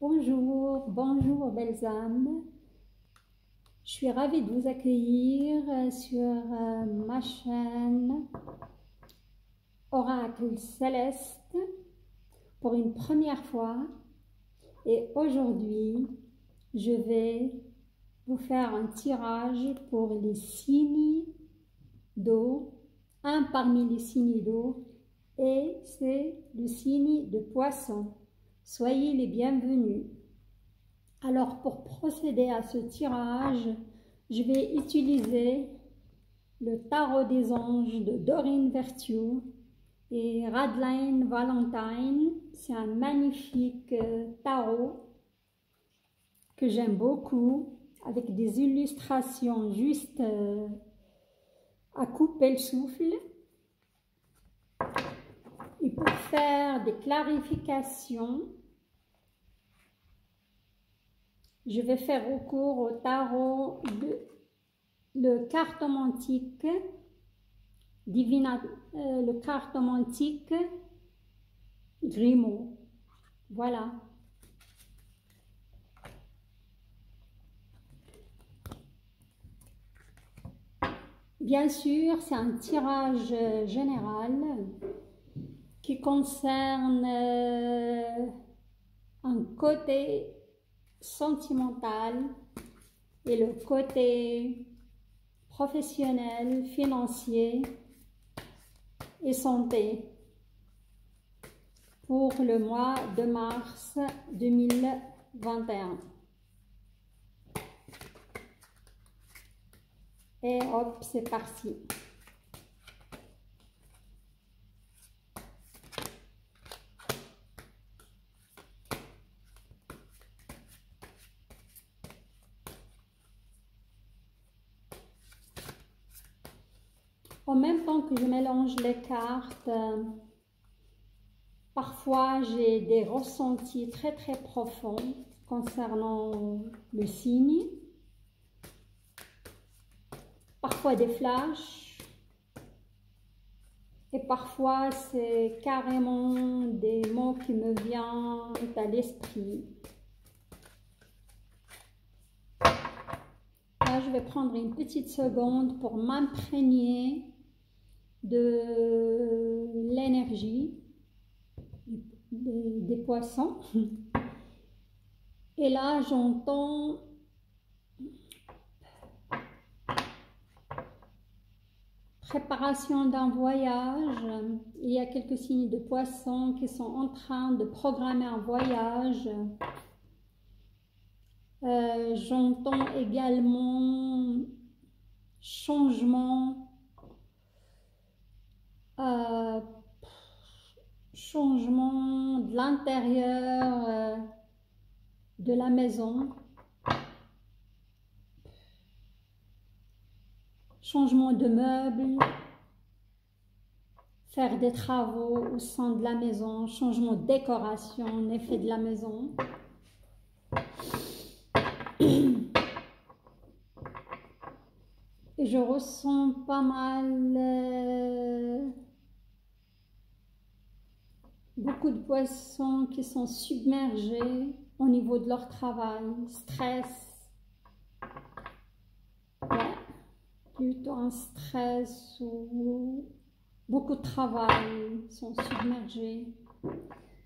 Bonjour, bonjour belles âmes. Je suis ravie de vous accueillir sur ma chaîne Oracle Céleste pour une première fois. Et aujourd'hui, je vais vous faire un tirage pour les signes d'eau, un parmi les signes d'eau, et c'est le signe de Poisson. Soyez les bienvenus. Alors pour procéder à ce tirage, je vais utiliser le tarot des anges de Doreen Virtue et Radline Valentine. C'est un magnifique tarot que j'aime beaucoup, avec des illustrations juste à couper le souffle. Et pour faire des clarifications, je vais faire recours au tarot de le cartomantique le cartomantique Grimaud. Voilà. Bien sûr, c'est un tirage général qui concerne un côté sentimental et le côté professionnel, financier et santé pour le mois de mars 2021. Et hop, c'est parti. En même temps que je mélange les cartes, parfois j'ai des ressentis très profonds concernant le signe, parfois des flashs, et parfois c'est carrément des mots qui me viennent à l'esprit. Là, je vais prendre une petite seconde pour m'imprégner de l'énergie des poissons. Et là, j'entends préparation d'un voyage. Il y a quelques signes de poissons qui sont en train de programmer un voyage. J'entends également changement de l'intérieur de la maison, changement de meubles, faire des travaux au sein de la maison, changement de décoration, en effet, de la maison. Et je ressens pas mal beaucoup de poissons qui sont submergés au niveau de leur travail, stress. Ouais, plutôt un stress ou beaucoup de travail sont submergés.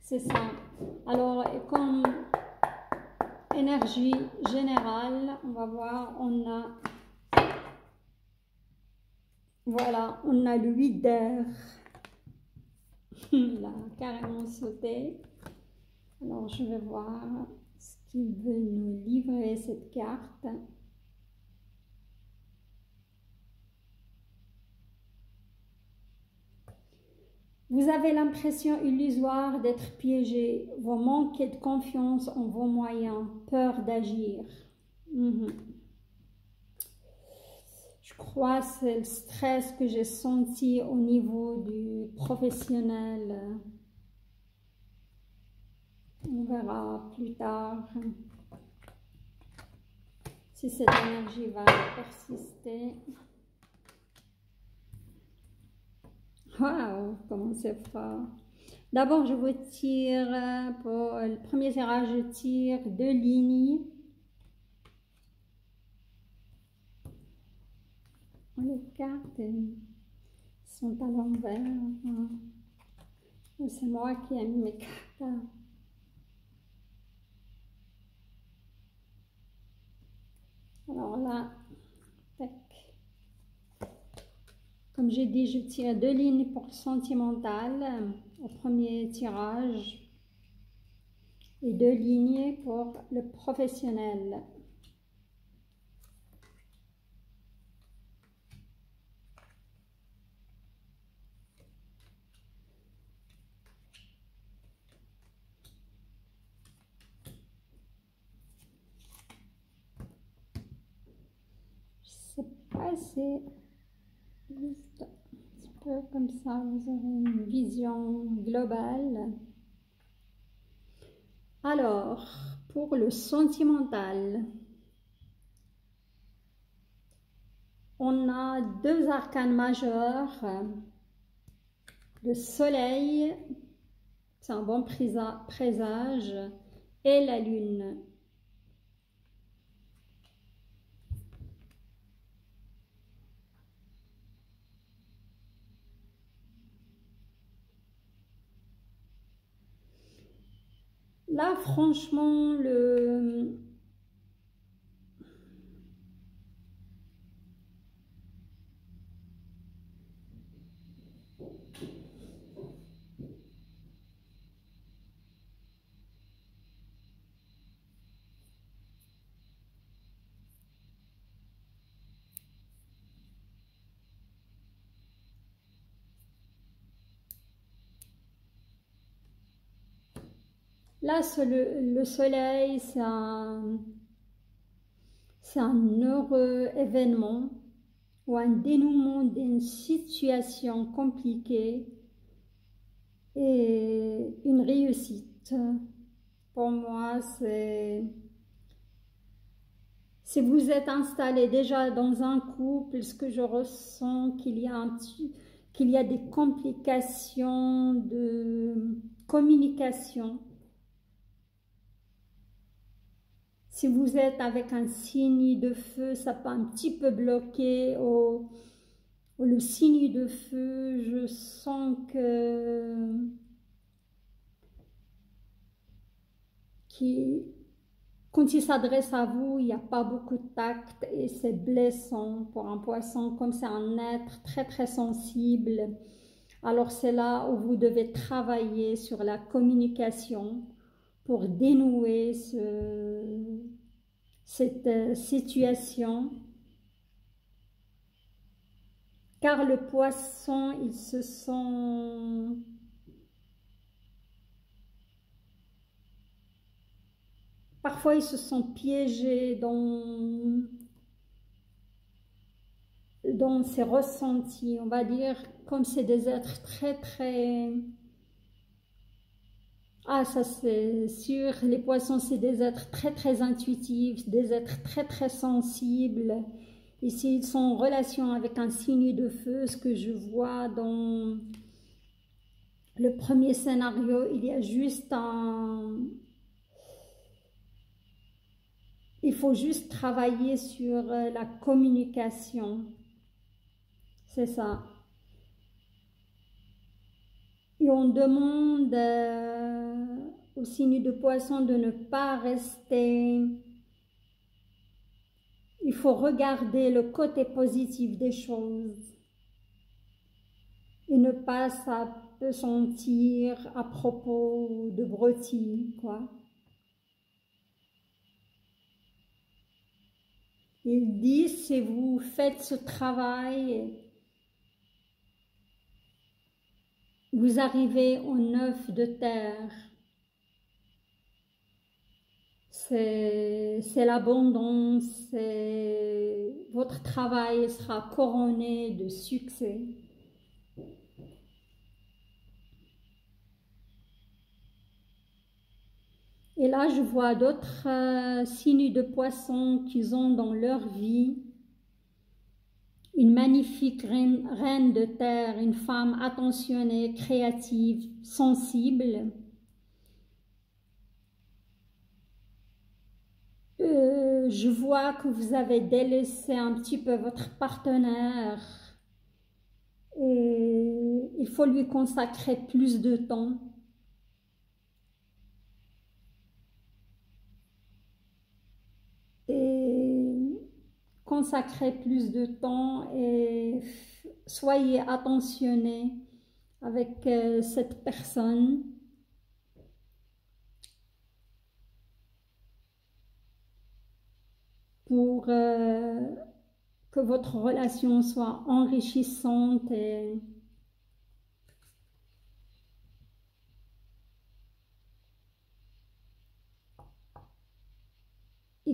C'est ça. Alors, comme énergie générale, on va voir, on a, voilà, on a le 8 d'air. Il a carrément sauté. Alors, je vais voir ce qu'il veut nous livrer, cette carte. Vous avez l'impression illusoire d'être piégé. Vous manquez de confiance en vos moyens, peur d'agir. Je crois que c'est le stress que j'ai senti au niveau du professionnel. On verra plus tard si cette énergie va persister. Waouh, comment c'est fort. D'abord, je vous tire, pour le premier tirage, je tire 2 lignes. Les cartes sont à l'envers. C'est moi qui ai mis mes cartes. Alors là, tac. Comme j'ai dit, je tire 2 lignes pour le sentimental au premier tirage et 2 lignes pour le professionnel. Je sais pas si juste un petit peu comme ça, vous aurez une vision globale. Alors, pour le sentimental, on a 2 arcanes majeurs. Le soleil, c'est un bon présage, et la lune. Là, franchement, là, le soleil, c'est un heureux événement ou un dénouement d'une situation compliquée et une réussite. Pour moi, c'est si vous êtes installé déjà dans un couple, ce que je ressens qu'il y a des complications de communication. Si vous êtes avec un signe de feu, ça peut un petit peu bloquer. Le signe de feu, je sens que quand il s'adresse à vous, il n'y a pas beaucoup de tact et c'est blessant pour un poisson. Comme c'est un être très très sensible, alors c'est là où vous devez travailler sur la communication pour dénouer cette situation. Car le poisson, il se sent parfois ils se sont piégés dans ses ressentis, on va dire, comme c'est des êtres très très... Ah, ça c'est sûr, les poissons c'est des êtres très très intuitifs, des êtres très très sensibles. Et s'ils sont en relation avec un signe de feu, ce que je vois dans le premier scénario, il y a juste il faut juste travailler sur la communication. C'est ça. Et on demande au signe de poisson de ne pas rester. Il faut regarder le côté positif des choses et ne pas s'apesantir à propos de broutilles, quoi. Il dit, si vous faites ce travail, vous arrivez au 9 de terre. C'est l'abondance, votre travail sera couronné de succès. Et là, je vois d'autres signes de poissons qu'ils ont dans leur vie. une magnifique reine de terre, une femme attentionnée, créative, sensible. Je vois que vous avez délaissé un petit peu votre partenaire et il faut lui consacrer plus de temps. Et consacrer plus de temps et soyez attentionné avec cette personne. Pour que votre relation soit enrichissante et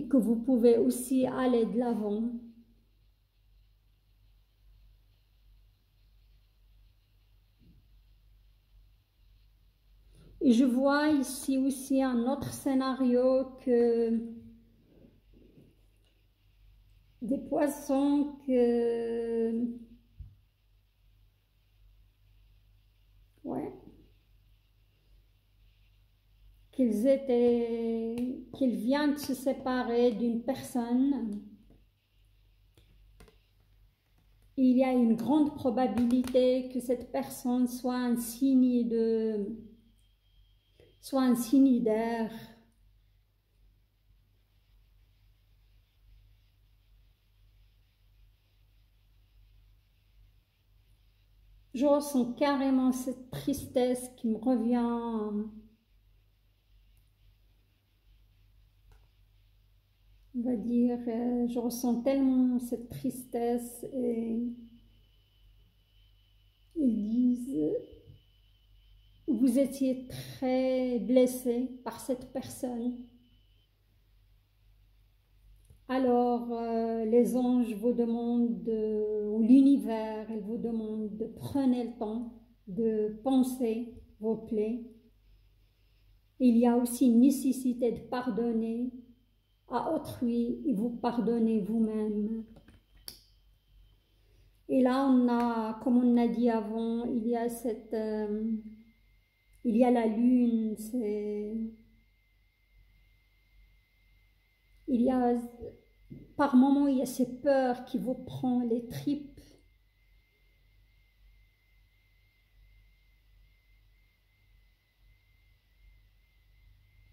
que vous pouvez aussi aller de l'avant. Et je vois ici aussi un autre scénario que des poissons qu'ils viennent de se séparer d'une personne. Il y a une grande probabilité que cette personne soit un signe d'air. Je ressens carrément cette tristesse qui me revient. On va dire, je ressens tellement cette tristesse et ils disent, vous étiez très blessé par cette personne. Alors, les anges vous demandent, ou l'univers, ils vous demandent de prendre le temps de penser vos plaies. Il y a aussi une nécessité de pardonner à autrui et vous pardonnez vous-même. Et là, on a, comme on a dit avant, il y a la lune, par moments, il y a cette peur qui vous prend les tripes.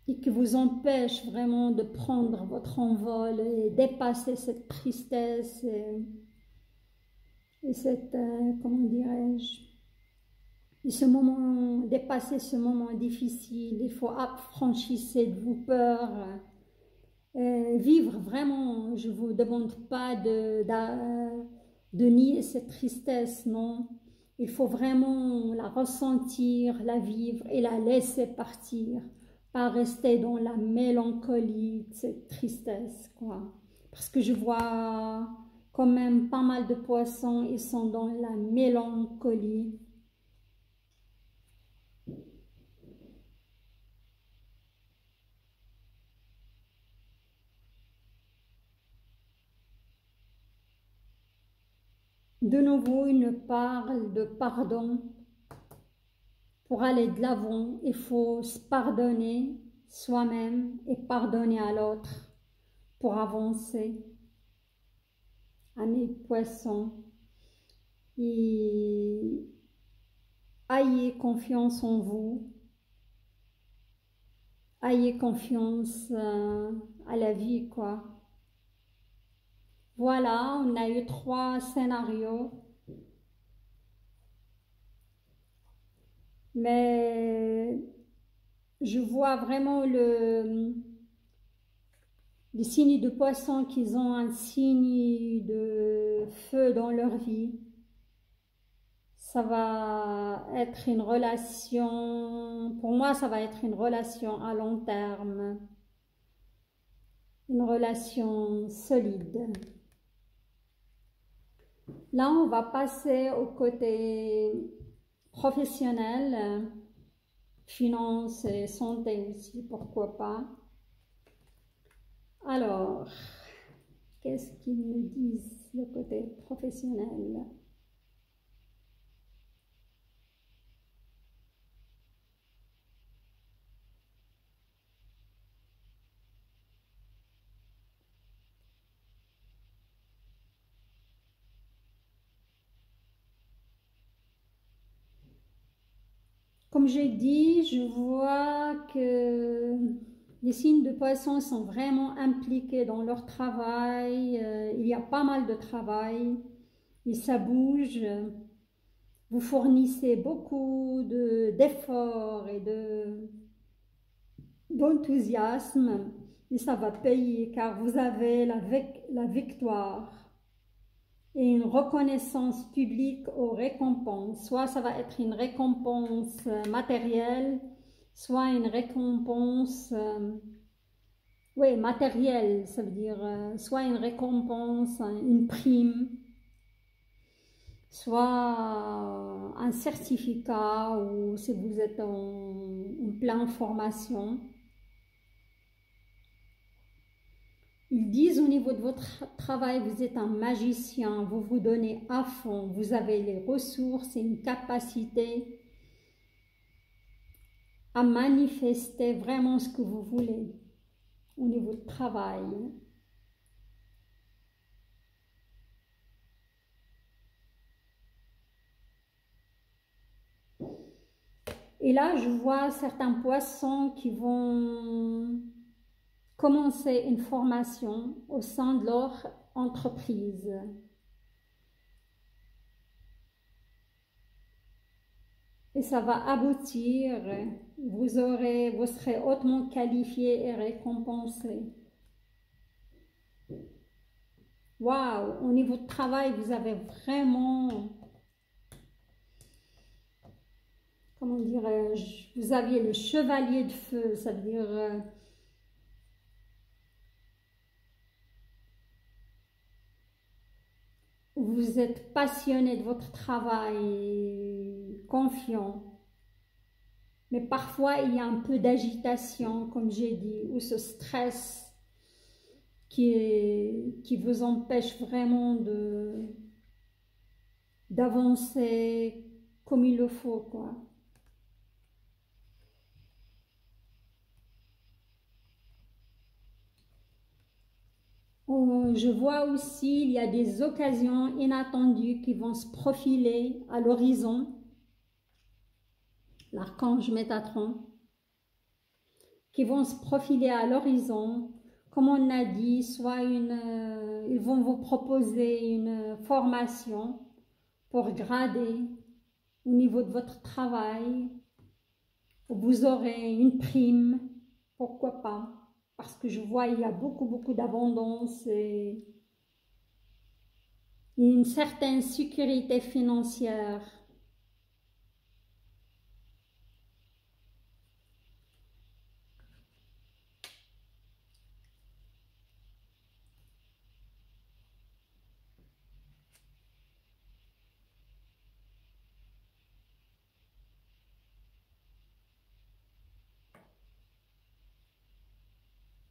Et qui vous empêche vraiment de prendre votre envol et dépasser cette tristesse et cette, comment dirais-je, et dépasser ce moment difficile. Il faut affranchir de vos peurs, vivre vraiment. Je ne vous demande pas de nier cette tristesse, non. Il faut vraiment la ressentir, la vivre et la laisser partir. Pas rester dans la mélancolie, cette tristesse, quoi. Parce que je vois quand même pas mal de poissons, ils sont dans la mélancolie. De nouveau, il nous parle de pardon. Pour aller de l'avant, il faut se pardonner soi-même et pardonner à l'autre pour avancer. Amis poissons, et ayez confiance en vous, ayez confiance à la vie, quoi. Voilà, on a eu 3 scénarios. Mais je vois vraiment les signes de poisson qu'ils ont un signe de feu dans leur vie. Ça va être une relation, pour moi ça va être une relation à long terme, une relation solide. Là on va passer au côté professionnel, finance et santé aussi, pourquoi pas. Alors, Qu'est-ce qu'ils me disent, le côté professionnel? Comme j'ai dit, je vois que les signes de poisson sont vraiment impliqués dans leur travail. Il y a pas mal de travail et ça bouge. Vous fournissez beaucoup d'efforts et d'enthousiasme et ça va payer car vous avez la victoire et une reconnaissance publique aux récompenses. Soit ça va être une récompense matérielle, soit une récompense oui, matérielle, ça veut dire soit une récompense, une prime, soit un certificat ou si vous êtes en pleine formation. Ils disent au niveau de votre travail, vous êtes un magicien, vous vous donnez à fond, vous avez les ressources et une capacité à manifester vraiment ce que vous voulez au niveau de travail. Et là, je vois certains poissons qui vont commencer une formation au sein de leur entreprise. Et ça va aboutir, vous serez hautement qualifié et récompensé. Waouh, au niveau de travail, vous avez vraiment, comment dirais-je, vous aviez le chevalier de feu, ça veut dire vous êtes passionné de votre travail, confiant. Mais parfois, il y a un peu d'agitation, comme j'ai dit, ou ce stress qui vous empêche vraiment d'avancer comme il le faut, quoi. Je vois aussi, il y a des occasions inattendues qui vont se profiler à l'horizon. L'archange Métatron, qui vont se profiler à l'horizon. Comme on a dit, soit ils vont vous proposer une formation pour grader au niveau de votre travail. Vous aurez une prime, pourquoi pas? Parce que je vois il y a beaucoup d'abondance et une certaine sécurité financière.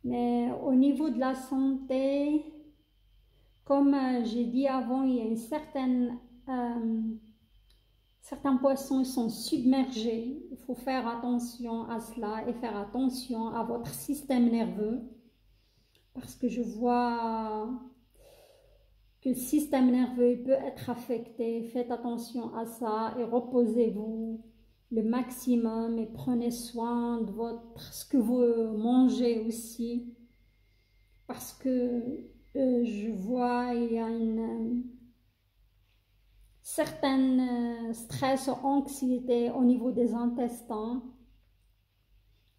Mais au niveau de la santé, comme j'ai dit avant, il y a une certains poissons sont submergés. Il faut faire attention à cela et faire attention à votre système nerveux. Parce que je vois que le système nerveux peut être affecté. Faites attention à ça et reposez-vous le maximum et prenez soin de ce que vous mangez aussi. Parce que je vois il y a une certaine stress ou anxiété au niveau des intestins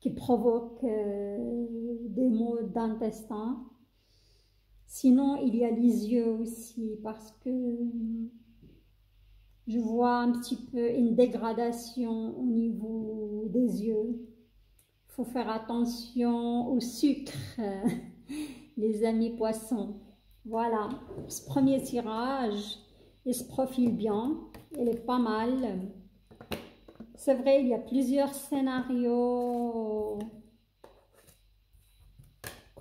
qui provoquent des maux d'intestin. Sinon, il y a les yeux aussi parce que je vois un petit peu une dégradation au niveau des yeux. Il faut faire attention au sucre, les amis poissons. Voilà, ce premier tirage, il se profile bien, il est pas mal. C'est vrai, il y a plusieurs scénarios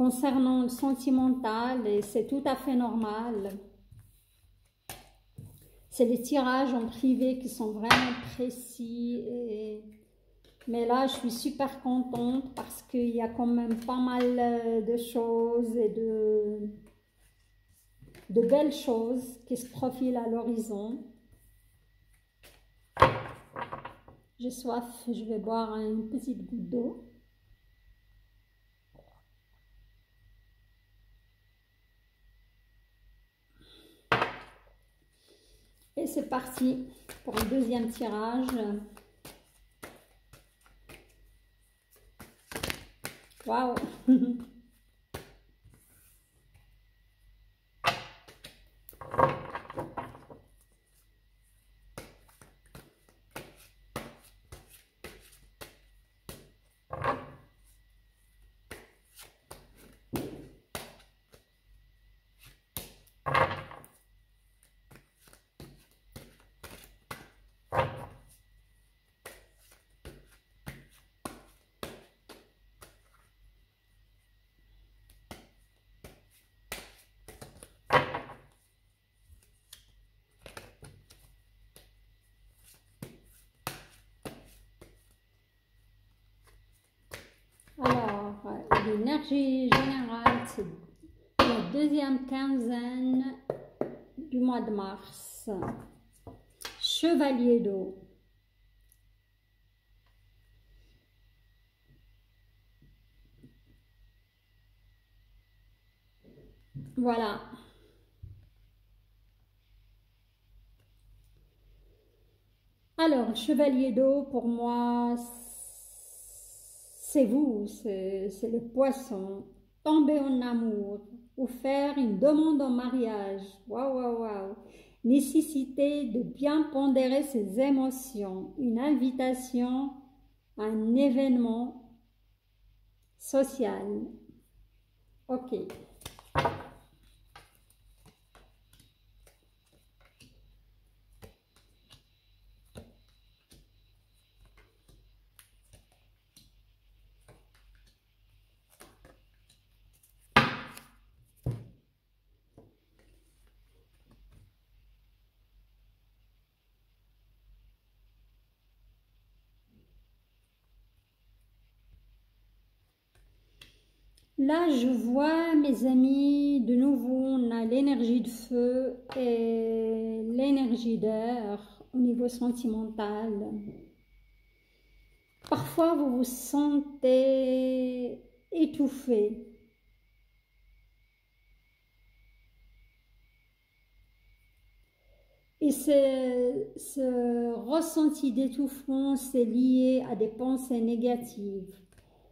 concernant le sentimental, et c'est tout à fait normal. C'est les tirages en privé qui sont vraiment précis. Mais là, je suis super contente parce qu'il y a quand même pas mal de choses et de belles choses qui se profilent à l'horizon. J'ai soif, je vais boire une petite goutte d'eau. Et c'est parti pour le deuxième tirage. Waouh! Alors, l'énergie générale, c'est la deuxième quinzaine du mois de mars. Chevalier d'eau. Voilà. Alors, chevalier d'eau, pour moi, c'est vous, c'est le poisson. Tomber en amour ou faire une demande en mariage. Waouh, waouh, waouh. Nécessité de bien pondérer ses émotions. Une invitation à un événement social. Ok. Là, je vois, mes amis, de nouveau, on a l'énergie de feu et l'énergie d'air au niveau sentimental. Parfois, vous vous sentez étouffé. Et ce ressenti d'étouffement, c'est lié à des pensées négatives.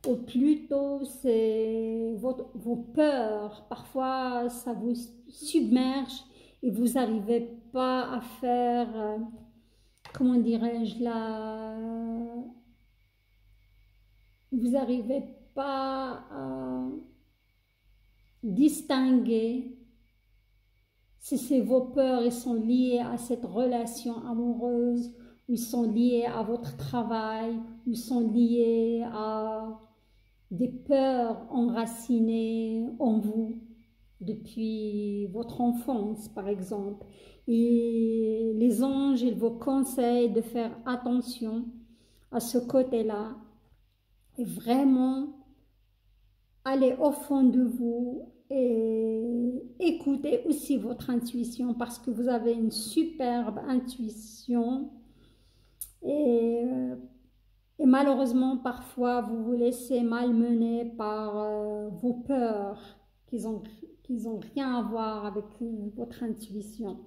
Ou plutôt, c'est vos peurs. Parfois, ça vous submerge et vous n'arrivez pas à faire, comment dirais-je, vous n'arrivez pas à distinguer si c'est vos peurs, ils sont liées à cette relation amoureuse, ou ils sont liés à votre travail, ou ils sont liés à des peurs enracinées en vous depuis votre enfance, par exemple. Et les anges, ils vous conseillent de faire attention à ce côté-là et vraiment aller au fond de vous et écoutez aussi votre intuition parce que vous avez une superbe intuition et malheureusement parfois vous vous laissez malmener par vos peurs qui ont rien à voir avec votre intuition.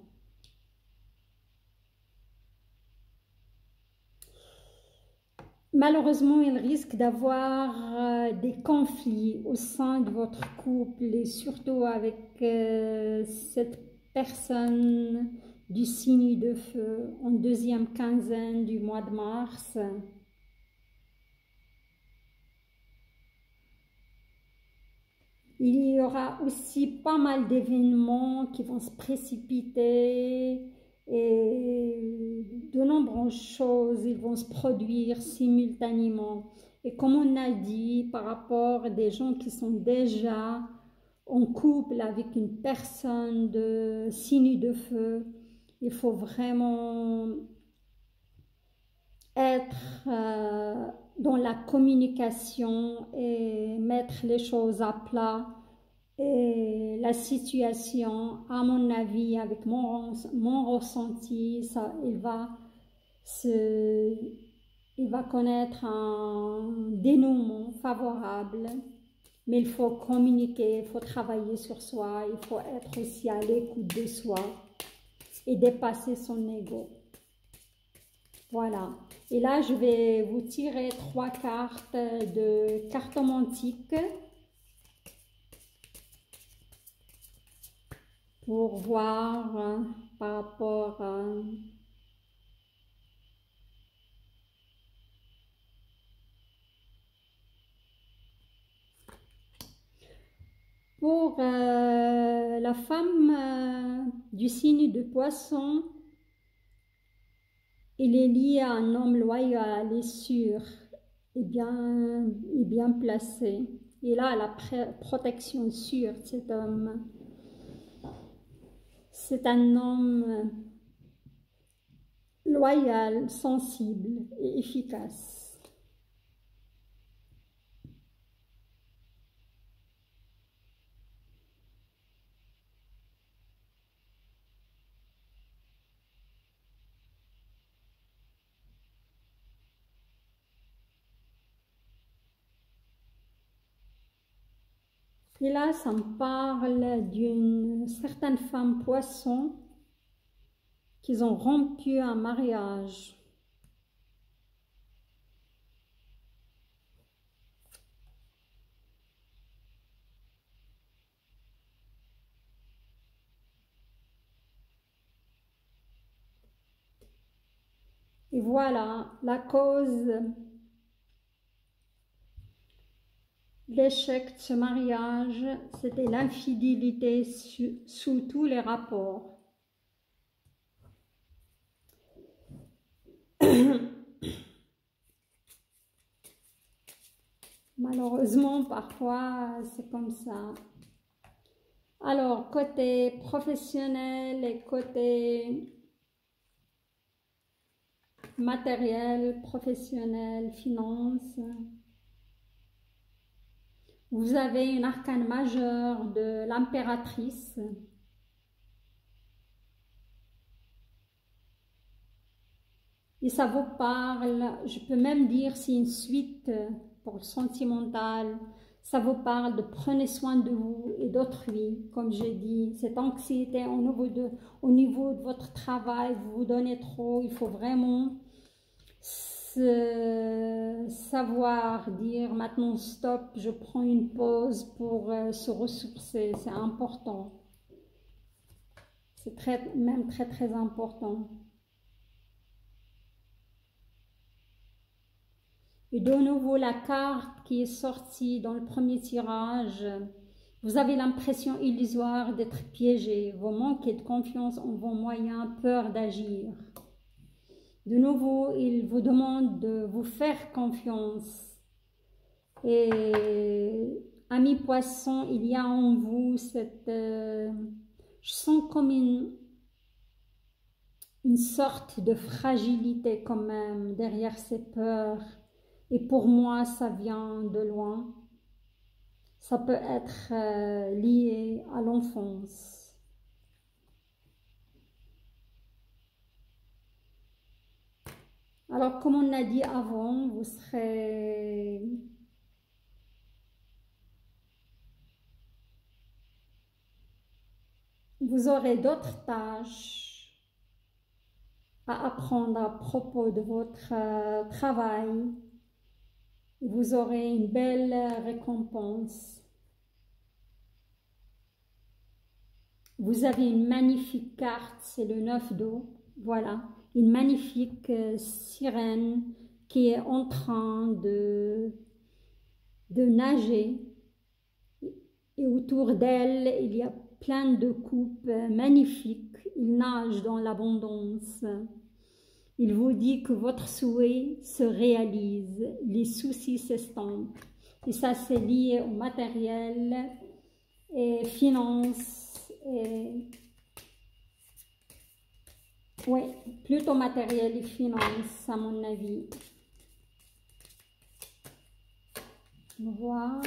Malheureusement, il risque d'avoir des conflits au sein de votre couple et surtout avec cette personne du signe de feu en deuxième quinzaine du mois de mars. Il y aura aussi pas mal d'événements qui vont se précipiter et de nombreuses choses ils vont se produire simultanément. Et comme on a dit, par rapport à des gens qui sont déjà en couple avec une personne de signe de feu, il faut vraiment être dans la communication et mettre les choses à plat. Et la situation, à mon avis, avec mon ressenti, il va connaître un dénouement favorable. Mais il faut communiquer, il faut travailler sur soi, il faut être aussi à l'écoute de soi et dépasser son ego. Voilà. Et là, je vais vous tirer 3 cartes de cartomantique pour voir par rapport à... Pour la femme du signe de Poisson, il est lié à un homme loyal et sûr et bien placé. Il a la protection sûre, cet homme. C'est un homme loyal, sensible et efficace. Et là, ça me parle d'une certaine femme poisson qui ont rompu un mariage. Et voilà, la cause de l'échec de ce mariage, c'était l'infidélité sous tous les rapports. Malheureusement, parfois, c'est comme ça. Alors, côté professionnel et côté matériel, professionnel, finance, vous avez une arcane majeure de l'impératrice. Et ça vous parle, je peux même dire c'est une suite pour le sentimental, ça vous parle de prenez soin de vous et d'autrui, comme j'ai dit, cette anxiété au niveau de votre travail, vous vous donnez trop, il faut vraiment savoir dire maintenant stop, je prends une pause pour se ressourcer, c'est important, c'est même très important. Et de nouveau, la carte qui est sortie dans le premier tirage, vous avez l'impression illusoire d'être piégé, vous manquez de confiance en vos moyens, peur d'agir. De nouveau, il vous demande de vous faire confiance. Et ami poisson, il y a en vous cette... je sens comme une sorte de fragilité quand même derrière ces peurs. Et pour moi, ça vient de loin. Ça peut être lié à l'enfance. Alors, comme on a dit avant, vous aurez d'autres tâches à apprendre à propos de votre travail. Vous aurez une belle récompense. Vous avez une magnifique carte, c'est le 9 d'eau. Voilà, une magnifique sirène qui est en train de nager. Et autour d'elle, il y a plein de coupes magnifiques. Il nage dans l'abondance. Il vous dit que votre souhait se réalise, les soucis s'estompent. Et ça, c'est lié au matériel et finances. Et... oui, plutôt matériel et finances, à mon avis. Voilà.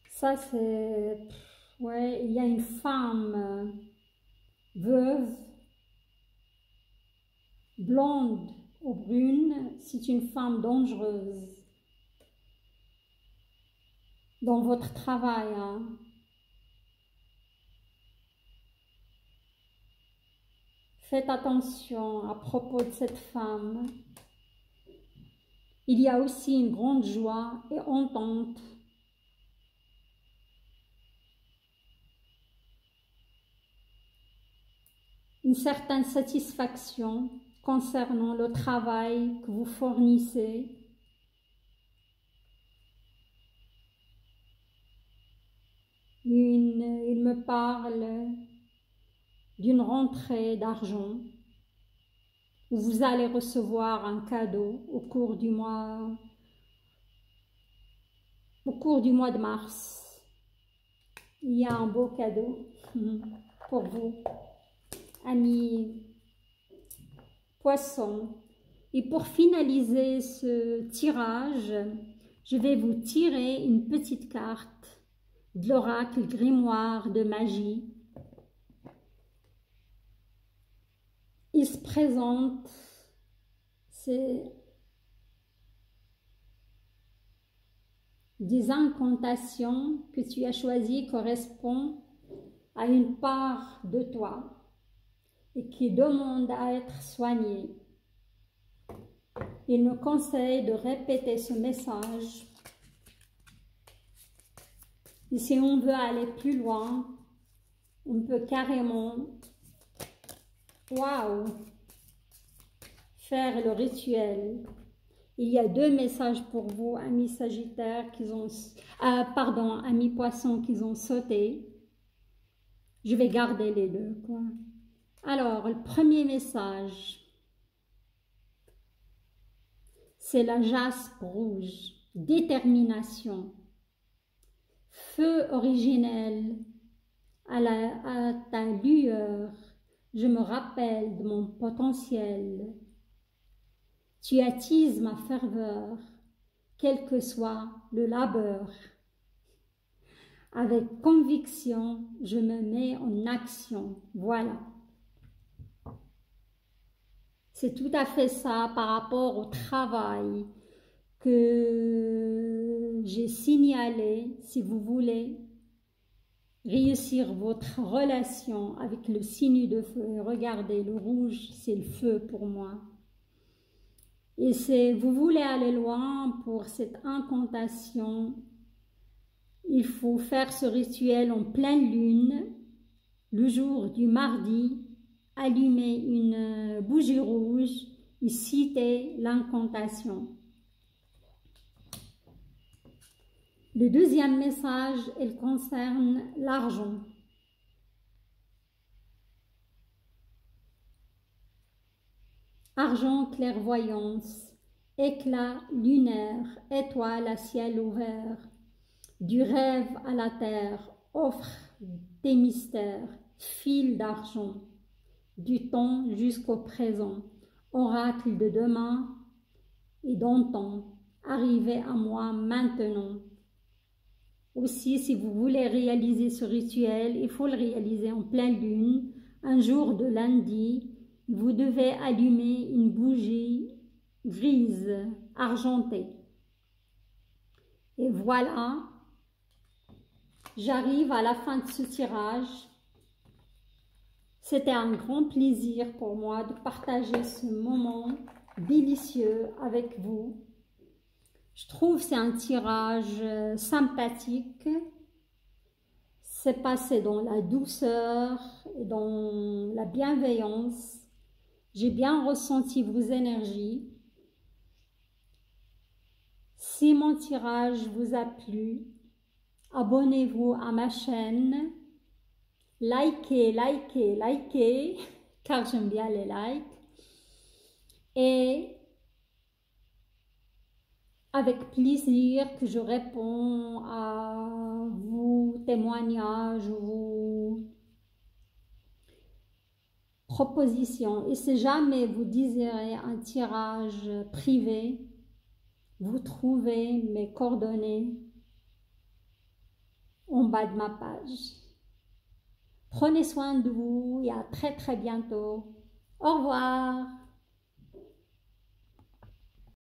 Ça, c'est... ouais, il y a une femme veuve, blonde ou brune. C'est une femme dangereuse dans votre travail. Hein. Faites attention à propos de cette femme. Il y a aussi une grande joie et entente. Une certaine satisfaction concernant le travail que vous fournissez. Il me parle d'une rentrée d'argent où vous allez recevoir un cadeau au cours du mois de mars. Il y a un beau cadeau pour vous, amis poissons. Et pour finaliser ce tirage, je vais vous tirer une petite carte de l'oracle grimoire de magie. Il se présente, c'est des incantations que tu as choisies correspondent à une part de toi et qui demande à être soignée. Il me conseille de répéter ce message. Et si on veut aller plus loin, on peut carrément, waouh, faire le rituel. Il y a 2 messages pour vous, amis Sagittaires, amis Poissons qui ont sauté. Je vais garder les 2, quoi. Alors, le premier message, c'est la jaspe rouge, détermination, feu originel, à ta lueur, je me rappelle de mon potentiel. Tu attises ma ferveur, quel que soit le labeur. Avec conviction, je me mets en action. Voilà. C'est tout à fait ça par rapport au travail que j'ai signalé. Si vous voulez réussir votre relation avec le signe de feu, regardez, le rouge, c'est le feu pour moi. Et vous voulez aller loin pour cette incantation, il faut faire ce rituel en pleine lune, le jour du mardi, allumer une bougie rouge et citer l'incantation. Le deuxième message, il concerne l'argent. Argent, clairvoyance, éclat lunaire, étoile à ciel ouvert, du rêve à la terre, offre des mystères, fil d'argent, du temps jusqu'au présent, oracle de demain et d'antan, arrivez à moi maintenant. Aussi, si vous voulez réaliser ce rituel, il faut le réaliser en pleine lune, un jour de lundi. Vous devez allumer une bougie grise, argentée. Et voilà, j'arrive à la fin de ce tirage. C'était un grand plaisir pour moi de partager ce moment délicieux avec vous. Je trouve que c'est un tirage sympathique. C'est passé dans la douceur et dans la bienveillance. J'ai bien ressenti vos énergies. Si mon tirage vous a plu, abonnez-vous à ma chaîne. Likez, likez, likez, car j'aime bien les likes. Et avec plaisir que je réponds à vos témoignages, vos propositions. Et si jamais vous désirez un tirage privé, vous trouvez mes coordonnées en bas de ma page. Prenez soin de vous et à très bientôt. Au revoir.